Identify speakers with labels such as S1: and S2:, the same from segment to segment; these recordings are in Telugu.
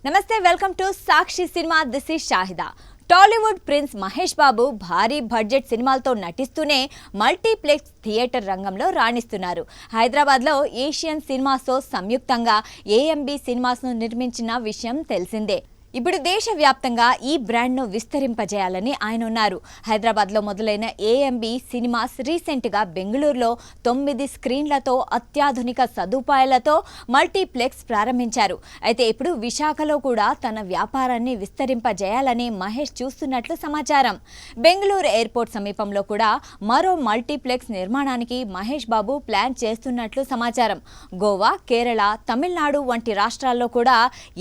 S1: నమస్తే, welcome to Sakshi cinema. This is Shahida. Tollywood prince Mahesh Babu భారీ బడ్జెట్ సినిమాలతో నటిస్తూనే మల్టీప్లెక్స్ థియేటర్ రంగంలో రాణిస్తున్నారు. హైదరాబాద్లో ఏషియన్ సినిమాస్తో సంయుక్తంగా ఏఎంబి సినిమాస్ను నిర్మించిన విషయం తెలిసిందే. ఇప్పుడు దేశవ్యాప్తంగా ఈ బ్రాండ్ను విస్తరింపజేయాలని ఆయన ఉన్నారు. హైదరాబాద్లో మొదలైన ఏఎంబి సినిమాస్ రీసెంట్గా బెంగళూరులో 9 స్క్రీన్లతో అత్యాధునిక సదుపాయాలతో మల్టీప్లెక్స్ ప్రారంభించారు. అయితే ఇప్పుడు విశాఖలో కూడా తన వ్యాపారాన్ని విస్తరింపజేయాలని మహేష్ చూస్తున్నట్లు సమాచారం. బెంగళూరు ఎయిర్పోర్ట్ సమీపంలో కూడా మరో మల్టీప్లెక్స్ నిర్మాణానికి మహేష్ బాబు ప్లాన్ చేస్తున్నట్లు సమాచారం. గోవా, కేరళ, తమిళనాడు వంటి రాష్ట్రాల్లో కూడా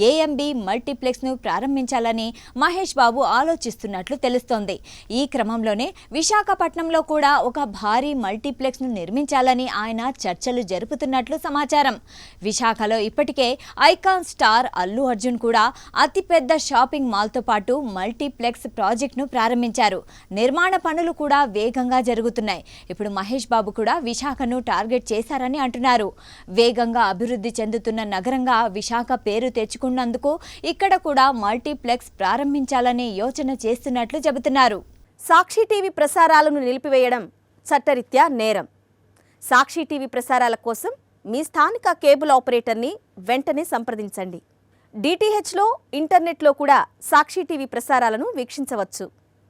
S1: ఏఎంబి మల్టీప్లెక్స్ను ప్రారంభించాలని మహేష్ బాబు ఆలోచిస్తున్నట్లు తెలుస్తోంది. ఈ క్రమంలోనే విశాఖపట్నంలో కూడా ఒక భారీ మల్టీప్లెక్స్ను నిర్మించాలని ఆయన చర్చలు జరుపుతున్నట్లు సమాచారం. విశాఖలో ఇప్పటికే ఐకాన్ స్టార్ అల్లు అర్జున్ కూడా అతిపెద్ద షాపింగ్ మాల్తో పాటు మల్టీప్లెక్స్ ప్రాజెక్టును ప్రారంభించారు. నిర్మాణ పనులు కూడా వేగంగా జరుగుతున్నాయి. ఇప్పుడు మహేష్ బాబు కూడా విశాఖను టార్గెట్ చేశారని అంటున్నారు. వేగంగా అభివృద్ధి చెందుతున్న నగరంగా విశాఖ పేరు తెచ్చుకున్నందుకు ఇక్కడ కూడా మల్టీప్లెక్స్ ప్రారంభించాలని యోచన చేస్తున్నట్లు చెబుతున్నారు.
S2: సాక్షి టీవీ ప్రసారాలను నిలిపివేయడం చట్టరీత్యా నేరం. సాక్షి టీవీ ప్రసారాల కోసం మీ స్థానిక కేబుల్ ఆపరేటర్ని వెంటనే సంప్రదించండి. డిటిహెచ్లో, ఇంటర్నెట్లో కూడా సాక్షి టీవీ ప్రసారాలను వీక్షించవచ్చు.